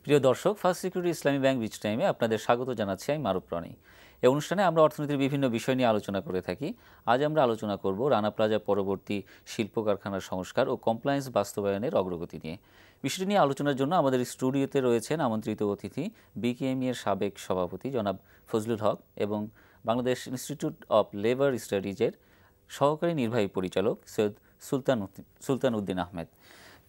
প্রিয় দর্শক, first security ইসলামী bank beach টাইমে আপনাদের স্বাগত জানাচ্ছি। আমি মারুফ রানী। এই অনুষ্ঠানে আমরা অর্থনীতির বিভিন্ন বিষয় নিয়ে আলোচনা করে থাকি। আজ আমরা আলোচনা করব রানা প্লাজা পরবর্তী শিল্প কারখানার সংস্কার ও কমপ্লায়েন্স বাস্তবায়নের অগ্রগতি নিয়ে। বিষয়টি নিয়ে আলোচনার জন্য আমাদের স্টুডিওতে রয়েছেন আমন্ত্রিত অতিথি বিকেএমই এর সাবেক সভাপতি জনাব ফজলুল হক এবং বাংলাদেশ ইনস্টিটিউট অব লেবার স্টাডিজের সহকারী নির্বাহী পরিচালক সৈয়দ সুলতান উদ্দিন আহমেদ।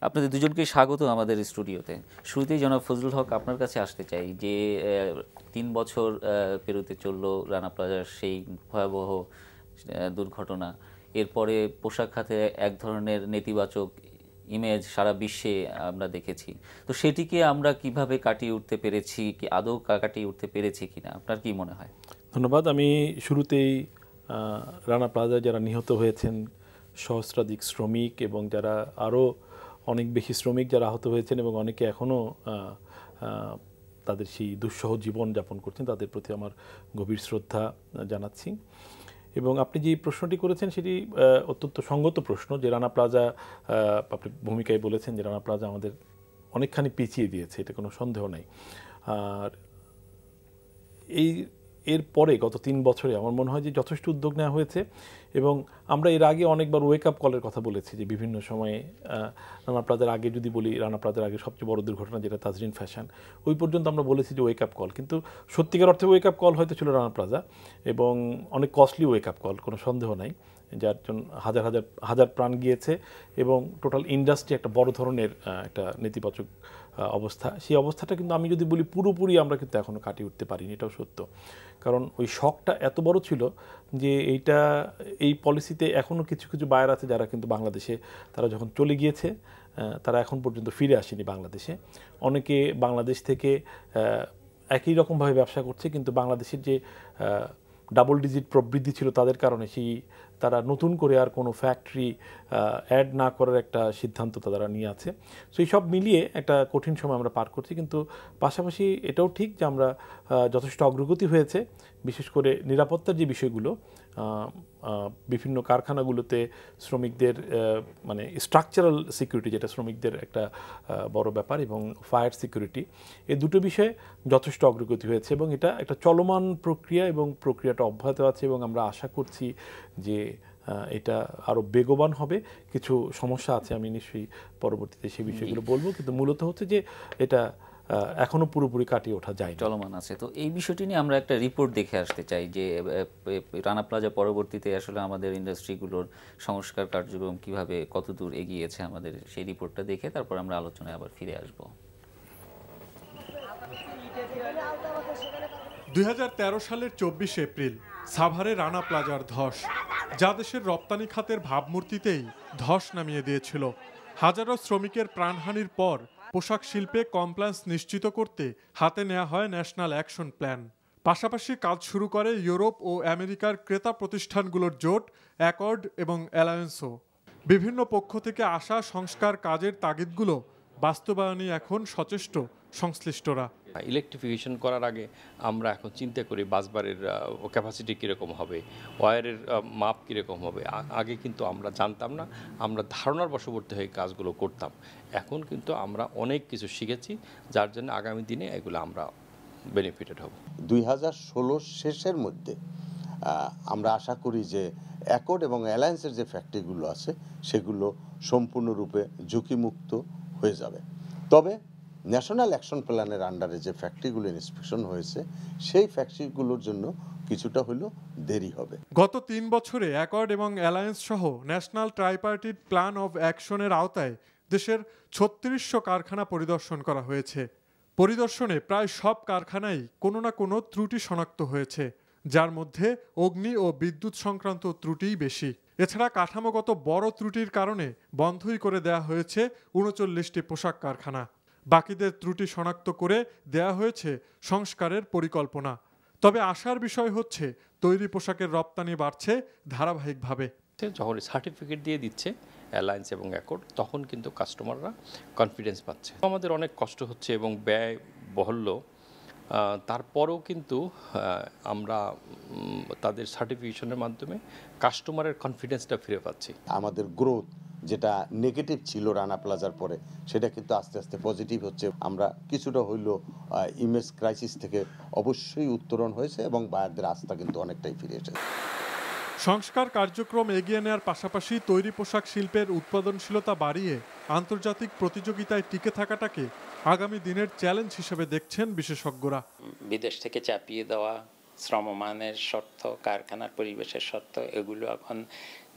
আপনাদের দুজনকে স্বাগত আমাদের স্টুডিওতে। শুরুতেই জনাব ফজলুল হক, আপনার কাছে আসতে চাই যে 3 বছর পেরোতে চললো রানা প্লাজার সেই ভয়াবহ দুর্ঘটনা। এরপরে পোশাক খাতে এক ধরনের নেতিবাচক ইমেজ সারা বিশ্বে আমরা দেখেছি। তো সেটিকে আমরা কিভাবে কাটিয়ে উঠতে পেরেছি, কি আদৌ কাটিয়ে উঠতে পেরেছি কিনা, আপনার কি মনে হয়? ধন্যবাদ। আমি শুরুতেই রানা প্লাজায় যারা নিহত হয়েছেন, সহস্রাধিক শ্রমিক এবং যারা আরও অনেক বেশি শ্রমিক যারা আহত হয়েছেন এবং অনেকে এখনও তাদের সেই দুঃসহ জীবন যাপন করছেন, তাদের প্রতি আমার গভীর শ্রদ্ধা জানাচ্ছি। এবং আপনি যে প্রশ্নটি করেছেন সেটি অত্যন্ত সঙ্গত প্রশ্ন, যে রানা প্লাজা, আপনি ভূমিকায় বলেছেন যে রানা প্লাজা আমাদের অনেকখানি পিছিয়ে দিয়েছে, এটা কোনো সন্দেহ নাই। আর এর পরে গত 3 বছরে আমার মনে হয় যে যথেষ্ট উদ্যোগ নেওয়া হয়েছে এবং আমরা এর আগে অনেকবার ওয়েক আপ কলের কথা বলেছি, যে বিভিন্ন সময়ে রানা প্লাজার আগে যদি বলি, রানা প্লাজার আগে সবচেয়ে বড় দুর্ঘটনা যেটা তাজরিন ফ্যাশন, ওই পর্যন্ত আমরা বলেছি যে ওয়েক আপ কল, কিন্তু সত্যিকার অর্থে ওয়েক আপ কল হয়তো ছিল রানা প্লাজা এবং অনেক কস্টলি ওয়েক আপ কল, কোনো সন্দেহ নাই, যার জন্য হাজার প্রাণ গিয়েছে এবং টোটাল ইন্ডাস্ট্রি একটা বড় ধরনের একটা নেতিবাচক অবস্থা। সেই অবস্থাটা কিন্তু আমি যদি বলি পুরোপুরি আমরা কিন্তু এখনও কাটিয়ে উঠতে পারিনি, এটাও সত্য। কারণ ওই শকটা এত বড় ছিল যে এই পলিসিতে এখনও কিছু কিছু বায়ার আছে যারা কিন্তু বাংলাদেশে, তারা যখন চলে গিয়েছে তারা এখন পর্যন্ত ফিরে আসেনি বাংলাদেশে। অনেকে বাংলাদেশ থেকে একই রকমভাবে ব্যবসা করছে, কিন্তু বাংলাদেশের যে ডাবল ডিজিট প্রবৃদ্ধি ছিল তাদের কারণে তারা নতুন করে আর কোনো ফ্যাক্টরি অ্যাড না করার একটা সিদ্ধান্ত তারা নিয়ে আছে। সো এই সব মিলিয়ে একটা কঠিন সময় আমরা পার করছি, কিন্তু পাশাপাশি এটাও ঠিক যে আমরা যথেষ্ট অগ্রগতি হয়েছে, বিশেষ করে নিরাপত্তার যে বিষয়গুলো, বিভিন্ন কারখানাগুলোতে শ্রমিকদের মানে স্ট্রাকচারাল সিকিউরিটি, যেটা শ্রমিকদের একটা বড় ব্যাপার, এবং ফায়ার সিকিউরিটি, এই দুটো বিষয়ে যথেষ্ট অগ্রগতি হয়েছে এবং এটা একটা চলমান প্রক্রিয়া এবং প্রক্রিয়াটা অব্যাহত আছে এবং আমরা আশা করছি যে এটা আরও বেগবান হবে। কিছু সমস্যা আছে, আমি নিশ্চয়ই পরবর্তীতে সেই বিষয়গুলো বলবো, কিন্তু মূলত হচ্ছে যে এটা এখনো পুরোপুরি কাটিয়ে ওঠা যায়, চলমান আছে। তো এই বিষয়টি নিয়ে আমরা একটা রিপোর্ট দেখে আসতে চাই যে রানা প্লাজা পরবর্তীতে আসলে আমাদের ইন্ডাস্ট্রিগুলোর সংস্কার কার্যক্রম কিভাবে কতদূর এগিয়েছে, আমাদের সেই রিপোর্টটা দেখে তারপর আমরা আলোচনায় আবার ফিরে আসব। 2013 সালের 24 এপ্রিল সাভারে রানা প্লাজার ধস যা দেশের রপ্তানি খাতের ভাবমূর্তিতেই ধস নামিয়ে দিয়েছিল। হাজারো শ্রমিকের প্রাণহানির পর পোশাক শিল্পে কমপ্লায়েন্স নিশ্চিত করতে হাতে নেওয়া হয় ন্যাশনাল অ্যাকশন প্ল্যান। পাশাপাশি কাজ শুরু করে ইউরোপ ও আমেরিকার ক্রেতা প্রতিষ্ঠানগুলোর জোট অ্যাকর্ড এবং অ্যালায়েন্সও। বিভিন্ন পক্ষ থেকে আসা সংস্কার কাজের তাগিদগুলো বাস্তবায়নে এখন সচেষ্ট সংশ্লিষ্টরা। ইলেকট্রিফিকেশন করার আগে আমরা এখন চিন্তা করি বাসবারের ক্যাপাসিটি কীরকম হবে, ওয়্যারের মাপ কীরকম হবে। আগে কিন্তু আমরা জানতাম না, আমরা ধারণার বশবর্তী হয়ে কাজগুলো করতাম। এখন কিন্তু আমরা অনেক কিছু শিখেছি, যার জন্য আগামী দিনে এগুলো আমরা বেনিফিটেড হব। 2016 শেষের মধ্যে আমরা আশা করি যে অ্যাকর্ড এবং অ্যালায়েন্সের যে ফ্যাক্টরিগুলো আছে সেগুলো সম্পূর্ণরূপে ঝুঁকিমুক্ত হয়ে যাবে। তবে ন্যাশনাল অ্যাকশন প্ল্যানের আন্ডারে যে ফ্যাক্টরিগুলো ইন্সপেকশন হয়েছে সেই ফ্যাক্টরিগুলোর জন্য কিছুটা হলেও দেরি হবে। গত 3 বছরে অ্যাকর্ড এবং অ্যালায়েন্স সহ ন্যাশনাল ট্রাইপার্টিট প্ল্যান অফ অ্যাকশনের আওতায় দেশের 3600 কারখানা পরিদর্শন করা হয়েছে। পরিদর্শনে প্রায় সব কারখানায় কোনো না কোনো ত্রুটি শনাক্ত হয়েছে, যার মধ্যে অগ্নি ও বিদ্যুৎ সংক্রান্ত ত্রুটিই বেশি। এছাড়া কাঠামোগত বড় ত্রুটির কারণে বন্ধই করে দেয়া হয়েছে 39টি পোশাক কারখানা। বাকিদের ত্রুটি শনাক্ত করে দেয়া হয়েছে সংস্কারের পরিকল্পনা। তবে আশার বিষয় হচ্ছে তৈরি পোশাকের রপ্তানি বাড়ছে ধারাবাহিকভাবে। যখন সার্টিফিকেট দিয়ে দিচ্ছে অ্যালায়েন্স এবং অ্যাকর্ড, তখন কিন্তু কাস্টমাররা কনফিডেন্স পাচ্ছে। আমাদের অনেক কষ্ট হচ্ছে এবং ব্যয় বহল্য, তারপরেও কিন্তু আমরা তাদের সার্টিফিকেশনের মাধ্যমে কাস্টমারের কনফিডেন্সটা ফিরে পাচ্ছি। আমাদের গ্রোথ যেটা নেগেটিভ ছিল রানা প্লাজার পরে, সেটা কিন্তু আস্তে আস্তে পজিটিভ হচ্ছে। আমরা কিছুটা হইলেও ইমেজ ক্রাইসিস থেকে অবশ্যই উত্তরণ হয়েছে এবং বায়ারদের আস্থা কিন্তু অনেকটাই ফিরে এসেছে। সংস্কার কার্যক্রম এগিয়ে নেওয়ার পাশাপাশি তৈরি পোশাক শিল্পের উৎপাদনশীলতা বাড়িয়ে আন্তর্জাতিক প্রতিযোগিতায় টিকে থাকাটাকে আগামী দিনের চ্যালেঞ্জ হিসেবে দেখছেন বিশেষজ্ঞরা। বিদেশ থেকে চাপিয়ে দেওয়া শ্রমমানের শর্ত, কারখানার পরিবেশের শর্ত, এগুলো এখন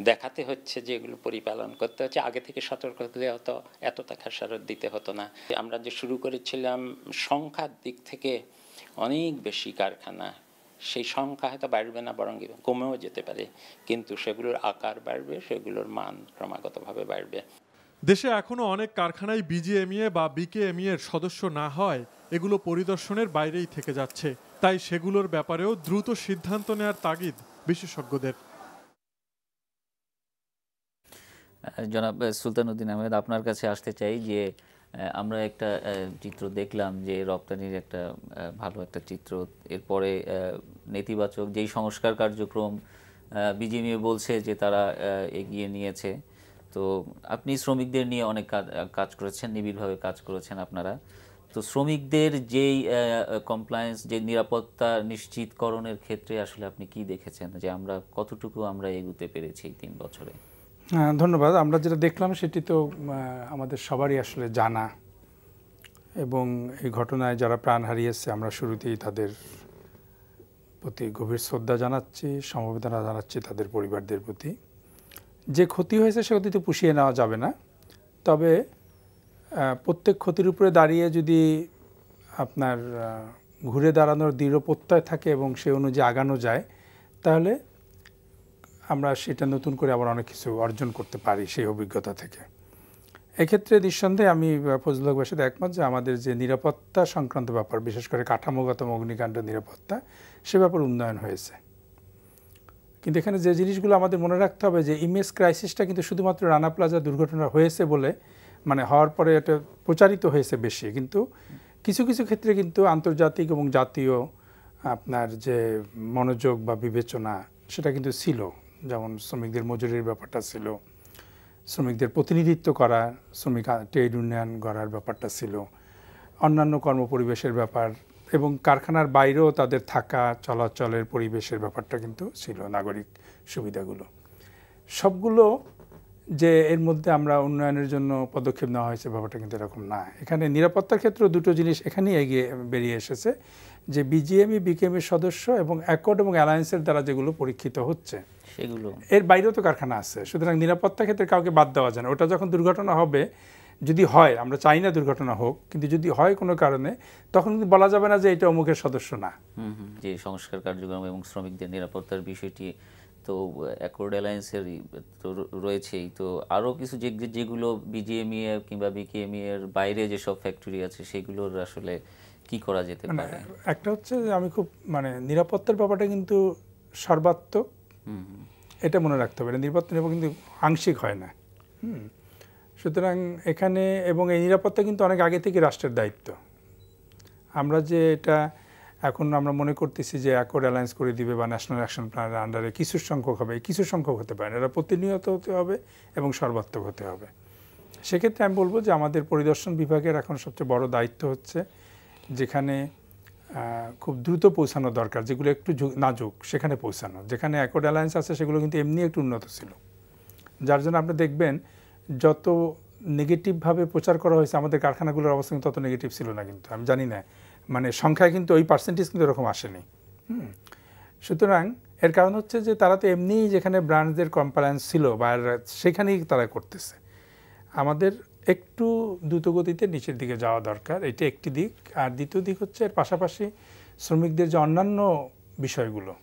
দেখাতে হচ্ছে যে এগুলো পরিপালন করতে হচ্ছে। আগে থেকে সতর্ক হলে হতো এতটা খেসারত দিতে হতো না। আমরা যে শুরু করেছিলাম সংখ্যার দিক থেকে অনেক বেশি কারখানা, সেই সংখ্যা হয়তো বাড়বে না, বরং কমেও যেতে পারে, কিন্তু সেগুলোর আকার বাড়বে, সেগুলোর মান ক্রমাগতভাবে বাড়বে। দেশে এখনো অনেক কারখানায় বিজিএমইএ বা বিকেএমইএ এর সদস্য না হয় এগুলো পরিদর্শনের বাইরেই থেকে যাচ্ছে। তাই সেগুলোর ব্যাপারেও দ্রুত সিদ্ধান্ত নেওয়ার তাগিদ বিশেষজ্ঞদের। জনাব সুলতান উদ্দিন আহমেদ, আপনার কাছে আসতে চাই যে আমরা একটা চিত্র দেখলাম যে রপ্তানির একটা ভালো একটা চিত্র, এরপরে নেতিবাচক যেই সংস্কার কার্যক্রম বিজিএমইএ বলছে যে তারা এগিয়ে নিয়েছে। তো আপনি শ্রমিকদের নিয়ে অনেক কাজ করেছেন, নিবিড়ভাবে কাজ করেছেন আপনারা। তো শ্রমিকদের যেই কমপ্লায়েন্স, যে নিরাপত্তা নিশ্চিতকরণের ক্ষেত্রে আসলে আপনি কি দেখেছেন যে আমরা কতটুকু আমরা এগুতে পেরেছি এই 3 বছরে? ধন্যবাদ। আমরা যেটা দেখলাম সেটি তো আমাদের সবারই আসলে জানা, এবং এই ঘটনায় যারা প্রাণ হারিয়েছে আমরা শুরুতেই তাদের প্রতি গভীর শ্রদ্ধা জানাচ্ছি, সমবেদনা জানাচ্ছি তাদের পরিবারদের প্রতি। যে ক্ষতি হয়েছে সে ক্ষতি তো পুষিয়ে নেওয়া যাবে না, তবে প্রত্যেক ক্ষতির উপরে দাঁড়িয়ে যদি আপনার ঘুরে দাঁড়ানোর দৃঢ় প্রত্যয় থাকে এবং সে অনুযায়ী আগানো যায়, তাহলে আমরা সেটা নতুন করে আবার অনেক কিছু অর্জন করতে পারি সেই অভিজ্ঞতা থেকে। এক্ষেত্রে নিঃসন্দেহে আমি ফজলুল হকের সাথে একমত যে আমাদের যে নিরাপত্তা সংক্রান্ত ব্যাপার, বিশেষ করে কাঠামোগত অগ্নিকাণ্ড নিরাপত্তা, সে ব্যাপার উন্নয়ন হয়েছে। কিন্তু এখানে যে জিনিসগুলো আমাদের মনে রাখতে হবে যে ইমেজ ক্রাইসিসটা কিন্তু শুধুমাত্র রানা প্লাজা দুর্ঘটনা হয়েছে বলে, মানে হওয়ার পরে এটা প্রচারিত হয়েছে বেশি, কিন্তু কিছু কিছু ক্ষেত্রে কিন্তু আন্তর্জাতিক এবং জাতীয় আপনার যে মনোযোগ বা বিবেচনা সেটা কিন্তু ছিল। যেমন শ্রমিকদের মজুরির ব্যাপারটা ছিল, শ্রমিকদের প্রতিনিধিত্ব করা, শ্রমিক ট্রেড ইউনিয়ন গড়ার ব্যাপারটা ছিল, অন্যান্য কর্মপরিবেশের ব্যাপার, এবং কারখানার বাইরেও তাদের থাকা চলাচলের পরিবেশের ব্যাপারটা কিন্তু ছিল, নাগরিক সুবিধাগুলো সবগুলো। যে এর মধ্যে আমরা উন্নয়নের জন্য পদক্ষেপ নেওয়া হয়েছে ব্যাপারটা কিন্তু এরকম না। এখানে নিরাপত্তার ক্ষেত্রে দুটো জিনিস এখানেই এগিয়ে বেরিয়ে এসেছে, যে বিজিএমই বিকেএমইর সদস্য এবং অ্যাকর্ড এবং অ্যালায়েন্সের দ্বারা যেগুলো পরীক্ষিত হচ্ছে সেগুলো, এর বাইরেও তো কারখানা আছে। সুতরাং নিরাপত্তার ক্ষেত্রে কাউকে বাদ দেওয়া যায় না। ওটা যখন দুর্ঘটনা হবে, যদি হয়, আমরা চাই না দুর্ঘটনা হোক, কিন্তু যদি হয় কোনো কারণে, তখন কিন্তু বলা যাবে না যে এটা অমুকের সদস্য না। যে সংস্কার কার্যক্রম এবং শ্রমিকদের নিরাপত্তার বিষয়টি তো অ্যাকর্ড অ্যালায়েন্সের তো রয়েছেই, তো আরও কিছু যেগুলো বিজিএমইএ কিংবা বিকেএমইএ এর বাইরে যেসব ফ্যাক্টরি আছে সেগুলোর আসলে কি করা যেতে পারে? একটা হচ্ছে যে আমি খুব নিরাপত্তার ব্যাপারটা কিন্তু সর্বাত্মক, এটা মনে রাখতে হবে। নিরাপত্তা কিন্তু আংশিক হয় না। সুতরাং এখানে, এবং এই নিরাপত্তা কিন্তু অনেক আগে থেকে রাষ্ট্রের দায়িত্ব। আমরা যে এটা এখন আমরা মনে করতেছি যে অ্যাকর্ড অ্যালায়েন্স করে দিবে বা ন্যাশনাল অ্যাকশন প্ল্যানের আন্ডারে কিছু সংখ্যক হবে, কিছু সংখ্যক হতে পারে না, এটা প্রতিনিয়ত হতে হবে এবং সর্বাত্মক হতে হবে। সেক্ষেত্রে আমি বলবো যে আমাদের পরিদর্শন বিভাগের এখন সবচেয়ে বড় দায়িত্ব হচ্ছে, যেখানে খুব দ্রুত পৌঁছানো দরকার, যেগুলো একটু নাজুক সেখানে পৌঁছানো। যেখানে অ্যাকর্ড অ্যালায়েন্স আছে সেগুলো কিন্তু এমনি একটু উন্নত ছিল, যার জন্য আপনি দেখবেন যত নেগেটিভভাবে প্রচার করা হয়েছে আমাদের কারখানাগুলোর অবস্থা কিন্তু তত নেগেটিভ ছিল না। কিন্তু আমি জানি না, মানে সংখ্যায় কিন্তু ওই পার্সেন্টেজ কিন্তু এরকম আসেনি। সুতরাং এর কারণ হচ্ছে যে তারা তো এমনিই যেখানে ব্র্যান্ডদের কমপ্লায়েন্স ছিল বা সেখানেই তারা করতেছে। আমাদের একটু দ্রুতগতিতে নিচের দিকে যাওয়া দরকার, এটা একটি দিক। আর দ্বিতীয় দিক হচ্ছে এর পাশাপাশি শ্রমিকদের যে অন্যান্য বিষয়গুলো,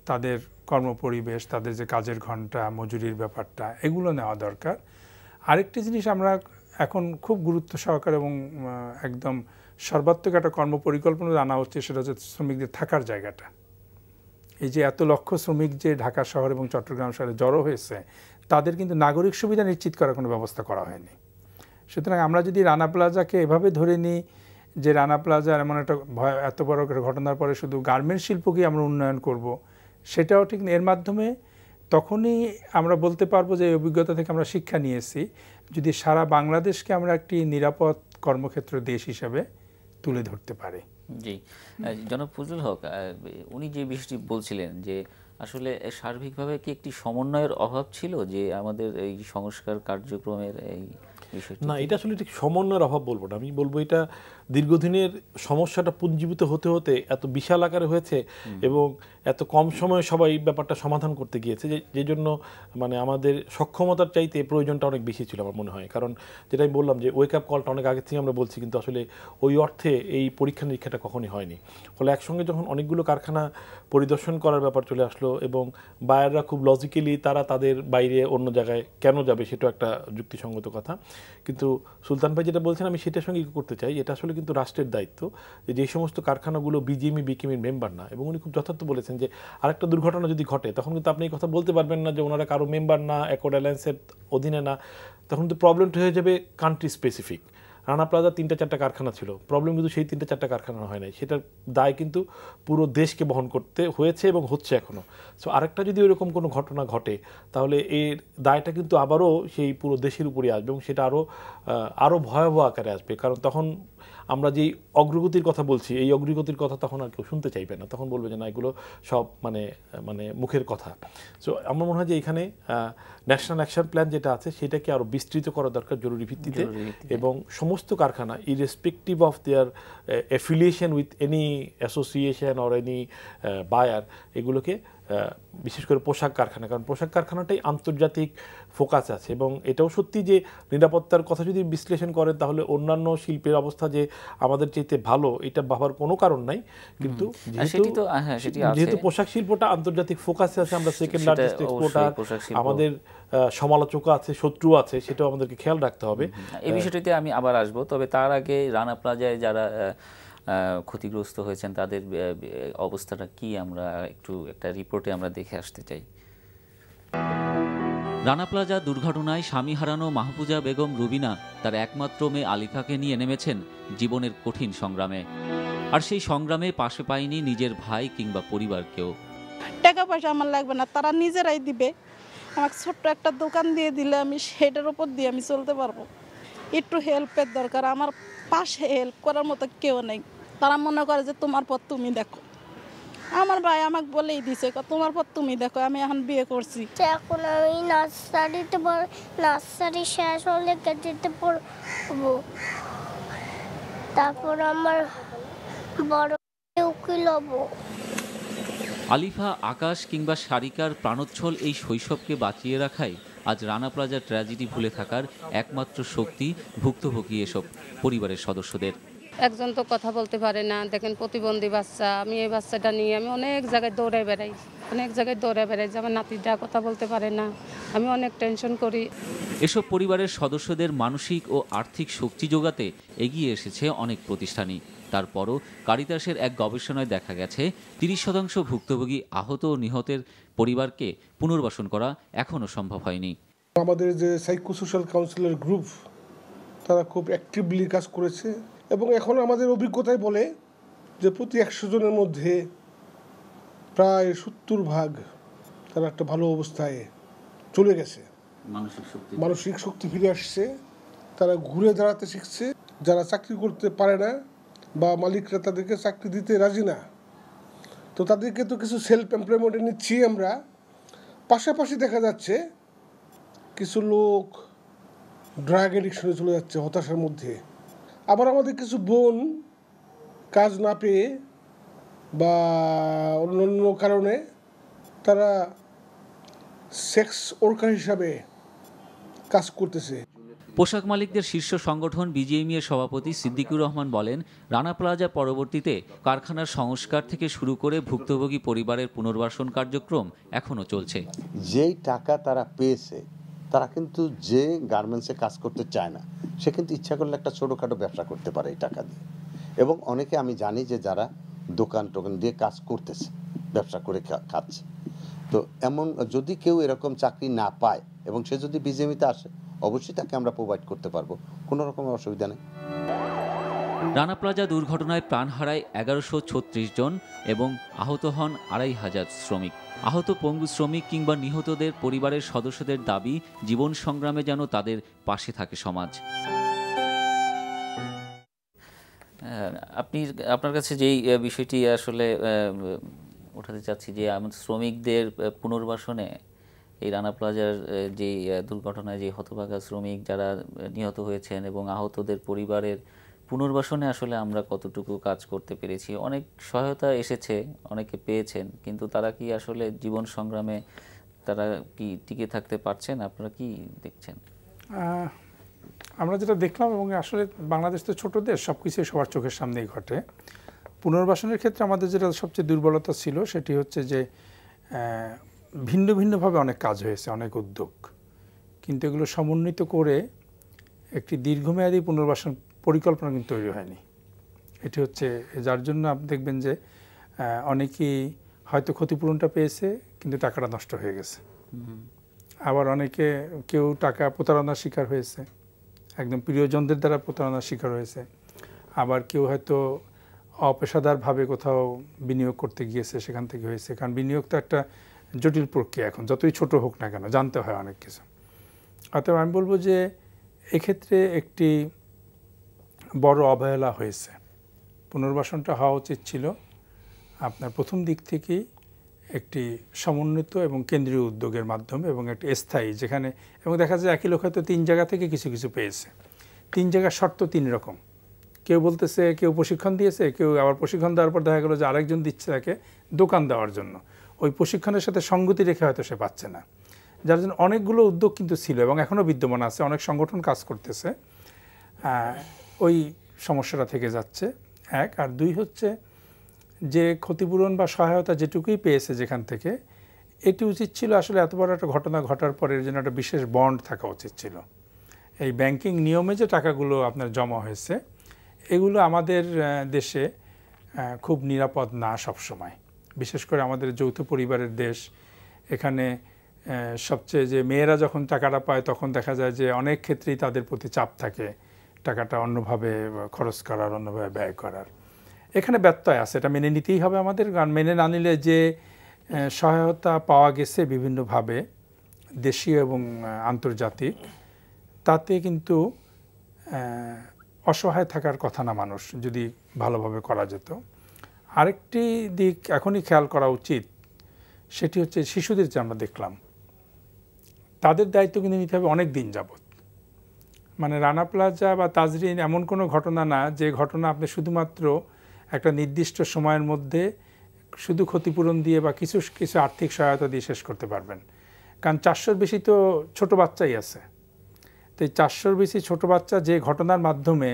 তাদের কর্মপরিবেশ, তাদের যে কাজের ঘন্টা, মজুরির ব্যাপারটা, এগুলো নেওয়া দরকার। আরেকটি জিনিস আমরা এখন খুব গুরুত্ব সহকারে এবং একদম সর্বাত্মক একটা কর্মপরিকল্পনা আনা হচ্ছে, সেটা হচ্ছে শ্রমিকদের থাকার জায়গাটা। এই যে এত লক্ষ শ্রমিক যে ঢাকা শহর এবং চট্টগ্রাম শহরে জড়ো হয়েছে, তাদের কিন্তু নাগরিক সুবিধা নিশ্চিত করার কোনো ব্যবস্থা করা হয়নি। সুতরাং আমরা যদি রানা প্লাজাকে এভাবে ধরে নিই যে রানা প্লাজার এমন একটা এত বড় ঘটনার পরে শুধু গার্মেন্টস শিল্পকেই আমরা উন্নয়ন করব, সেটাও ঠিক না। এর মাধ্যমে তখনই আমরা বলতে পারবো যে এই অভিজ্ঞতা থেকে আমরা শিক্ষা নিয়েছি, যদি সারা বাংলাদেশকে আমরা একটি নিরাপদ কর্মক্ষেত্র দেশ হিসাবে তুলে ধরতে পারি। জি, জনাব ফজলুল হক, উনি যে বিষয়টি বলছিলেন যে আসলে সার্বিকভাবে কি একটি সমন্বয়ের অভাব ছিল যে আমাদের এই সংস্কার কার্যক্রমের এই বিষয়টি? না, এটা আসলে ঠিক সমন্বয়ের অভাব বলবো না, আমি বলবো এটা দীর্ঘদিনের সমস্যাটা পুঞ্জীভূত হতে হতে এত বিশাল আকারে হয়েছে এবং এত কম সময়ে সবাই ব্যাপারটা সমাধান করতে গিয়েছে, যে জন্য মানে আমাদের সক্ষমতার চাইতে প্রয়োজনটা অনেক বেশি ছিল আমার মনে হয়। কারণ যেটা আমি বললাম যে ওয়েক আপ কলটা অনেক আগে থেকে আমরা বলছি, কিন্তু আসলে ওই অর্থে এই পরীক্ষা নিরীক্ষাটা কখনই হয়নি। ফলে একসঙ্গে যখন অনেকগুলো কারখানা পরিদর্শন করার ব্যাপার চলে আসলো এবং বায়াররা খুব লজিক্যালি তারা তাদের বাইরে অন্য জায়গায় কেন যাবে সেটাও একটা যুক্তিসঙ্গত কথা। কিন্তু সুলতান ভাই যেটা বলছেন আমি সেটার সঙ্গে করতে চাই, এটা আসলে কিন্তু রাষ্ট্রের দায়িত্ব যে সমস্ত কারখানাগুলো বিজিএমই বিকিএমের মেম্বার না, এবং উনি খুব যথার্থ বলেছেন যে আরেকটা দুর্ঘটনা যদি ঘটে তখন কিন্তু আপনি এই কথা বলতে পারবেন না যে ওনারা কারো মেম্বার না, অ্যাকর্ড অ্যালায়েন্সের অধীনে না, তখন তো প্রবলেমটা হয়ে যাবে কান্ট্রি স্পেসিফিক। রানা প্লাজা 3-4টা কারখানা ছিল, প্রবলেম কিন্তু সেই 3-4টা কারখানা হয় নাই, সেটার দায় কিন্তু পুরো দেশকে বহন করতে হয়েছে এবং হচ্ছে এখনও। সো আরেকটা যদি ওইরকম কোনো ঘটনা ঘটে তাহলে এর দায়টা কিন্তু আবারও সেই পুরো দেশের উপরই আসবে এবং সেটা আরও ভয়াবহ আকারে আসবে। কারণ তখন আমরা যেই অগ্রগতির কথা বলছি এই অগ্রগতির কথা তখন আর কেউ শুনতে চাইবে না, তখন বলবে যে না এগুলো সব মানে মুখের কথা। সো আমার মনে হয় যে এখানে ন্যাশনাল অ্যাকশন প্ল্যান যেটা আছে সেটাকে আরও বিস্তৃত করা দরকার জরুরি ভিত্তিতে, এবং সমস্ত কারখানা irrespective of their affiliation with any association or any buyer, এগুলোকে বিশেষ করে পোশাক কারখানা, কারণ পোশাক কারখানাটাই আন্তর্জাতিক ফোকাস আছে এবং এটাও সত্যি যে নিরাপত্তার কথা যদি বিশ্লেষণ করেন তাহলে অন্যান্য শিল্পের অবস্থা যে আমাদের চাইতে ভালো এটা ভাবার কোনো কারণ নাই। কিন্তু যেহেতু পোশাক শিল্পটা আন্তর্জাতিক ফোকাসে আছে, আমরা সেকেন্ড লার্জেস্ট এক্সপোর্টার, আমাদের সমালোচক আছে, শত্রু আছে, সেটাও আমাদেরকে খেয়াল রাখতে হবে। এই বিষয়টিতে আমি আবার আসবো, তবে তার আগে রানা প্লাজায় যারা ক্ষতিগ্রস্ত হয়েছেন তাদের অবস্থাটা কি আমরা একটু একটা রিপোর্টে আমরা দেখে আসতে চাই। রানা প্লাজা দুর্ঘটনায় স্বামী হারানো মাহফুজা বেগম রুবিনা তার একমাত্র মেয়ে আলিফাকে নিয়ে নেমেছেন জীবনের কঠিন সংগ্রামে, আর সেই সংগ্রামে পাশে পায়নি নিজের ভাই কিংবা পরিবারকেও। টাকা পয়সা আমার লাগবে না, তারা নিজেরাই দিবে। আমাকে ছোট্ট একটা দোকান দিয়ে দিলে আমি সেটার উপর দিয়ে আমি চলতে পারবো। একটু হেল্পের দরকার, আমার পাশে হেল্প করার মতো কেউ নেই। তারা মনে করে যে তোমার পর তুমি দেখো। আমার ভাই আমাকে বলেই দিছে তোমার পর তুমি দেখো, আমি এখন বিয়ে করছি। এখন আমি নার্সারিতে নার্সারি শেষ হলে কেজিতে পড়বো, তারপর আমার বড় উকিল হবো। আলিফা, আকাশ কিংবা সারিকার প্রাণোচ্ছল এই শৈশবকে বাঁচিয়ে রাখাই আজ রানা প্লাজার ট্র্যাজেডি ভুলে থাকার একমাত্র শক্তি ভুক্তভোগী এসব পরিবারের সদস্যদের। একজন তো কথা বলতে পারে না, দেখেন প্রতিবন্ধী বাচ্চা, আমি এই বাচ্চাটা নিয়ে আমি অনেক জায়গায় দৌড়ে বেড়াই, যে আমার নাতিটা কথা বলতে পারে না, আমি অনেক টেনশন করি। এসব পরিবারের সদস্যদের মানসিক ও আর্থিক শক্তি যোগাতে এগিয়ে এসেছে অনেক প্রতিষ্ঠানই। তারপরও কারিতাসের এক গবেষণায় দেখা গেছে 30% ভুক্তভোগী আহত ও নিহতের পরিবারকে পুনর্বাসন করা এখনও সম্ভব হয়নি। আমাদের যে সাইকোসোশ্যাল কাউন্সিলর গ্রুপ তারা খুব অ্যাক্টিভলি কাজ করেছে এবং এখন আমাদের অভিজ্ঞতায় বলে যে প্রতি 100 জনের মধ্যে প্রায় 70% তারা একটা ভালো অবস্থায় চলে গেছে, মানসিক শক্তি ফিরে আসছে, তারা ঘুরে দাঁড়াতে শিখছে। যারা চাকরি করতে পারে না বা মালিকরা তাদেরকে চাকরি দিতে রাজি না, তো তাদেরকে তো কিছু সেলফ এমপ্লয়মেন্টে নিচ্ছি আমরা। পাশাপাশি দেখা যাচ্ছে কিছু লোক ড্রাগ এডিকশনে চলে যাচ্ছে হতাশার মধ্যে। আবার আমাদের কিছু বোন কাজ না পেয়ে বা অন্যান্য কারণে তারা সেক্স ওয়ার্কার হিসাবে কাজ করতেছে। পোশাক মালিকদের শীর্ষ সংগঠন বিজিএমই এর সভাপতি সিদ্দিকুর রহমান বলেন, রানা প্লাজা পরবর্তীতে কারখানার সংস্কার থেকে শুরু করে ভুক্তভোগী পরিবারের পুনর্বাসন কার্যক্রম এখনও চলছে। যেই টাকা তারা পেয়েছে তারা কিন্তু যে গার্মেন্টসে কাজ করতে চায় না সে কিন্তু ইচ্ছা করলে একটা ছোটোখাটো ব্যবসা করতে পারে এই টাকা দিয়ে। এবং অনেকে আমি জানি যে যারা দোকান টোকান দিয়ে কাজ করতেছে, ব্যবসা করে খাচ্ছে। তো এমন যদি কেউ এরকম চাকরি না পায় এবং সে যদি বিজিএমইতে আসে অবশ্যই তাকে আমরা প্রোভাইড করতে পারবো, কোনো রকমের অসুবিধা নেই। রানা প্লাজা দুর্ঘটনায় প্রাণ হারায় 1136 জন এবং আহত হন 2500 শ্রমিক। আহত পঙ্গু শ্রমিক কিংবা নিহতদের পরিবারের সদস্যদের দাবি, জীবন সংগ্রামে যেন তাদের পাশে থাকে সমাজ। আপনার কাছে যেই বিষয়টি আসলে উঠাতে চাচ্ছি যে আমাদের শ্রমিকদের পুনর্বাসনে এই রানা প্লাজার যে দুর্ঘটনায় যে হতভাগা শ্রমিক যারা নিহত হয়েছেন এবং আহতদের পরিবারের পুনর্বাসনে আসলে আমরা কতটুকু কাজ করতে পেরেছি। অনেক সহায়তা এসেছে, অনেকে পেয়েছেন, কিন্তু তারা কি আসলে জীবন সংগ্রামে তারা কি টিকে থাকতে পারছেন? আপনারা কি দেখছেন? আমরা যেটা দেখলাম, এবং আসলে বাংলাদেশ তো ছোট দেশ, সব কিছুই সবার চোখের সামনেই ঘটে। পুনর্বাসনের ক্ষেত্রে আমাদের যেটা সবচেয়ে দুর্বলতা ছিল সেটি হচ্ছে যে ভিন্ন ভিন্নভাবে অনেক কাজ হয়েছে, অনেক উদ্যোগ, কিন্তু এগুলো সমন্বিত করে একটি দীর্ঘমেয়াদী পুনর্বাসন পরিকল্পনা কিন্তু তৈরি হয়নি। এটি হচ্ছে যার জন্য আপনি দেখবেন যে অনেকেই হয়তো ক্ষতিপূরণটা পেয়েছে কিন্তু টাকাটা নষ্ট হয়ে গেছে, আবার অনেকে কেউ টাকা প্রতারণার শিকার হয়েছে, একদম প্রিয়জনদের দ্বারা প্রতারণার শিকার হয়েছে, আবার কেউ হয়তো অপেশাদারভাবে কোথাও বিনিয়োগ করতে গিয়েছে, সেখান থেকে হয়েছে। কারণ বিনিয়োগ তো একটা জটিল প্রক্রিয়া, এখন যতই ছোট হোক না কেন জানতে হয় অনেক কিছু। অতএব আমি বলবো যে এক্ষেত্রে একটি বড় অবহেলা হয়েছে। পুনর্বাসনটা হওয়া উচিত ছিল আপনার প্রথম দিক থেকেই একটি সমন্বিত এবং কেন্দ্রীয় উদ্যোগের মাধ্যমে, এবং একটি স্থায়ী, যেখানে এবং দেখা যায় একই লোক হয়তো 3 জায়গা থেকে কিছু কিছু পেয়েছে। 3 জায়গার শর্ত 3 রকম। কেউ বলতেছে কেউ প্রশিক্ষণ দিয়েছে, কেউ আবার প্রশিক্ষণ দেওয়ার পর দেখা গেলো যে আরেকজন দিচ্ছে তাকে দোকান দেওয়ার জন্য, ওই প্রশিক্ষণের সাথে সঙ্গতি রেখে হয়তো সে পাচ্ছে না। যার জন্য অনেকগুলো উদ্যোগ কিন্তু ছিল এবং এখনও বিদ্যমান আছে, অনেক সংগঠন কাজ করতেছে, ওই সমস্যাটা থেকে যাচ্ছে 1। আর 2 হচ্ছে যে ক্ষতিপূরণ বা সহায়তা যেটুকুই পেয়েছে যেখান থেকে, এটি উচিত ছিল আসলে এত বড় একটা ঘটনা ঘটার পরে এর জন্য একটা বিশেষ বন্ড থাকা উচিত ছিল। এই ব্যাংকিং নিয়মে যে টাকাগুলো আপনার জমা হয়েছে, এগুলো আমাদের দেশে খুব নিরাপদ না সবসময়, বিশেষ করে আমাদের যৌথ পরিবারের দেশ। এখানে সবচেয়ে যে মেয়েরা যখন টাকাটা পায় তখন দেখা যায় যে অনেক ক্ষেত্রেই তাদের প্রতি চাপ থাকে টাকাটা অন্যভাবে খরচ করার, অন্যভাবে ব্যয় করার। এখানে ব্যত্যয় আছে, এটা মেনে নিতেই হবে আমাদের। কারণ মেনে না নিলে যে সহায়তা পাওয়া গেছে বিভিন্নভাবে দেশীয় এবং আন্তর্জাতিক, তাতে কিন্তু অসহায় থাকার কথা না মানুষ, যদি ভালোভাবে করা যেত। আরেকটি দিক এখনই খেয়াল করা উচিত, সেটি হচ্ছে শিশুদের যে আমরা দেখলাম, তাদের দায়িত্ব কিন্তু নিতে হবে অনেক দিন যাবৎ। মানে রানা প্লাজা বা তাজরিন এমন কোনো ঘটনা না যে ঘটনা আপনি শুধুমাত্র একটা নির্দিষ্ট সময়ের মধ্যে শুধু ক্ষতিপূরণ দিয়ে বা কিছু কিছু আর্থিক সহায়তা দিয়ে শেষ করতে পারবেন। কারণ 400-র বেশি তো ছোট বাচ্চাই আছে। তো এই 400-র বেশি ছোট বাচ্চা যে ঘটনার মাধ্যমে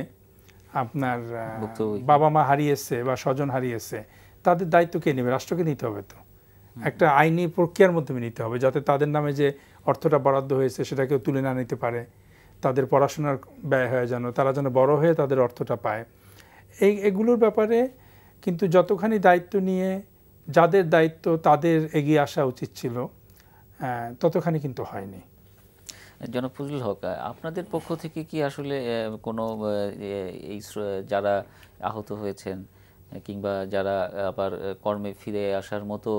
আপনার বাবা মা হারিয়েছে বা স্বজন হারিয়েছে, তাদের দায়িত্ব কে নেবে? রাষ্ট্রকে নিতে হবে। তো একটা আইনি প্রক্রিয়ার মাধ্যমে নিতে হবে, যাতে তাদের নামে যে অর্থটা বরাদ্দ হয়েছে সেটা কেউ তুলে না নিতে পারে, তাদের পড়াশোনার ব্যয় হয় যেন, তারা যেন বড় হয়ে তাদের অর্থটা পায়। এগুলোর ব্যাপারে কিন্তু যতখানি দায়িত্ব নিয়ে যাদের দায়িত্ব তাদের এগিয়ে আসা উচিত ছিল, ততখানি কিন্তু হয়নি। জনাব ফজলুল হক, আপনাদের পক্ষ থেকে কি আসলে কোনো এই যারা আহত হয়েছেন কিংবা যারা আবার কর্মে ফিরে আসার মতো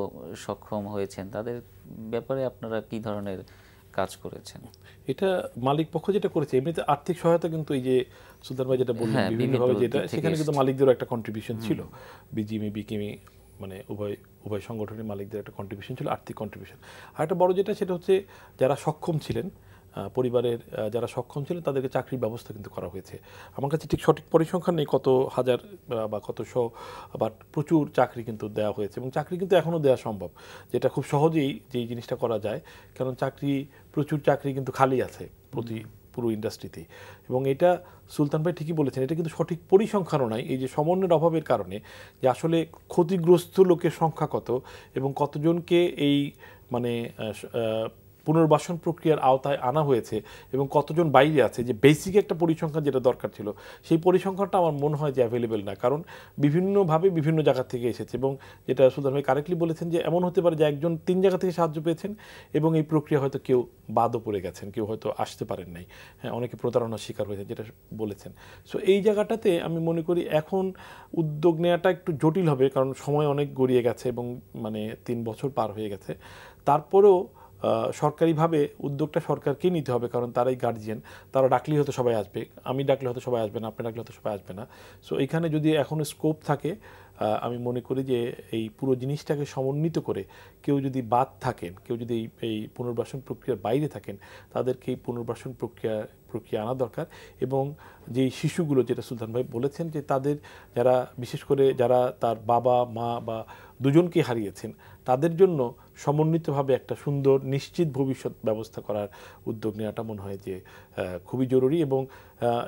সক্ষম হয়েছেন, তাদের ব্যাপারে আপনারা কি ধরনের কাজ করেছেন? এটা মালিক পক্ষ যেটা করেছে, এমনিতে আর্থিক সহায়তা কিন্তু এই যে সুলতান ভাই যেটা বললেন বিভিন্নভাবে, যেটা সেখানে কিন্তু মালিকদেরও একটা কন্ট্রিবিউশন ছিল। বিজিএমই বিকিমি মানে উভয় সংগঠনের মালিকদের একটা কন্ট্রিবিউশন ছিল, আর্থিক কন্ট্রিবিউশন। আর একটা বড় যেটা, সেটা হচ্ছে যারা সক্ষম ছিলেন, পরিবারের যারা সক্ষম ছিলেন তাদেরকে চাকরির ব্যবস্থা কিন্তু করা হয়েছে। আমার কাছে ঠিক সঠিক পরিসংখ্যান নেই কত হাজার বা কত শো, বাট প্রচুর চাকরি কিন্তু দেওয়া হয়েছে এবং চাকরি কিন্তু এখনও দেওয়া সম্ভব, যেটা খুব সহজেই যেই জিনিসটা করা যায়। কারণ প্রচুর চাকরি কিন্তু খালি আছে পুরো ইন্ডাস্ট্রিতে। এবং এটা সুলতান ভাই ঠিকই বলেছেন, এটা কিন্তু সঠিক পরিসংখ্যানও নাই, এই যে সমন্বয়ের অভাবের কারণে, যে আসলে ক্ষতিগ্রস্ত লোকের সংখ্যা কত এবং কতজনকে এই মানে পুনর্বাসন প্রক্রিয়ার আওতায় আনা হয়েছে এবং কতজন বাইরে আছে, যে বেসিক একটা পরিসংখ্যান যেটা দরকার ছিল সেই পরিসংখ্যানটা আমার মনে হয় যে অ্যাভেলেবেল না, কারণ বিভিন্নভাবে বিভিন্ন জায়গা থেকে এসেছে। এবং যেটা সুলতান ভাই কারেক্টলি বলেছেন যে এমন হতে পারে যে একজন 3 জায়গা থেকে সাহায্য পেয়েছেন এবং এই প্রক্রিয়া হয়তো কেউ বাদও পড়ে গেছেন, কেউ হয়তো আসতে পারেন নাই, হ্যাঁ, অনেকে প্রতারণার শিকার হয়েছে যেটা বলেছেন। সো এই জায়গাটাতে আমি মনে করি এখন উদ্যোগ নেওয়াটা একটু জটিল হবে, কারণ সময় অনেক গড়িয়ে গেছে এবং মানে 3 বছর পার হয়ে গেছে। তারপরেও সরকারিভাবে উদ্যোগটা সরকারকেই নিতে হবে, কারণ তারাই গার্জিয়ান, তারা ডাকলেই হয়তো সবাই আসবে, আমি ডাকলে হয়তো সবাই আসবে না, আপনি ডাকলে হয়তো সবাই আসবে না। সো এখানে যদি এখনও স্কোপ থাকে, আমি মনে করি যে এই পুরো জিনিসটাকে সমন্বিত করে কেউ যদি বাদ থাকেন, কেউ যদি এই পুনর্বাসন প্রক্রিয়ার বাইরে থাকেন, তাদেরকে এই পুনর্বাসন প্রক্রিয়া আনা দরকার। এবং যেই শিশুগুলো, যেটা সুলতান ভাই বলেছেন যে তাদের যারা বিশেষ করে যারা তার বাবা মা বা দুজনকে হারিয়েছেন, তাদের জন্য সমন্বিতভাবে একটা সুন্দর নিশ্চিত ভবিষ্যৎ ব্যবস্থা করার উদ্যোগ নেওয়াটা মনে হয় যে খুবই জরুরি এবং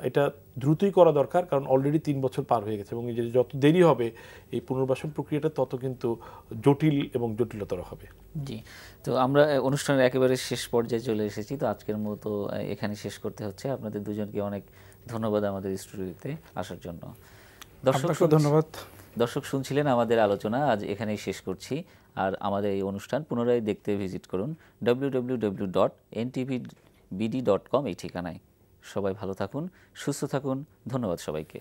এটা দ্রুতই করা দরকার, কারণ অলরেডি 3 বছর পার হয়ে গেছে এবং এই যে যত দেরি হবে এই পুনর্বাসন প্রক্রিয়াটা তত কিন্তু জটিল এবং জটিলতর হবে। জি, তো আমরা অনুষ্ঠানের একেবারে শেষ পর্যায়ে চলে এসেছি, তো আজকের মতো এখানে শেষ করতে হচ্ছে। আপনাদের দুজনকে অনেক ধন্যবাদ আমাদের স্টুডিওতে আসার জন্য। দর্শক শুনছিলেন আমাদের আলোচনা, আজ এখানেই শেষ করছি। আর আমাদের এই অনুষ্ঠান পুনরায় দেখতে ভিজিট করুন www.ntvbd.com এই ঠিকানায়। সবাই ভালো থাকুন, সুস্থ থাকুন, ধন্যবাদ সবাইকে।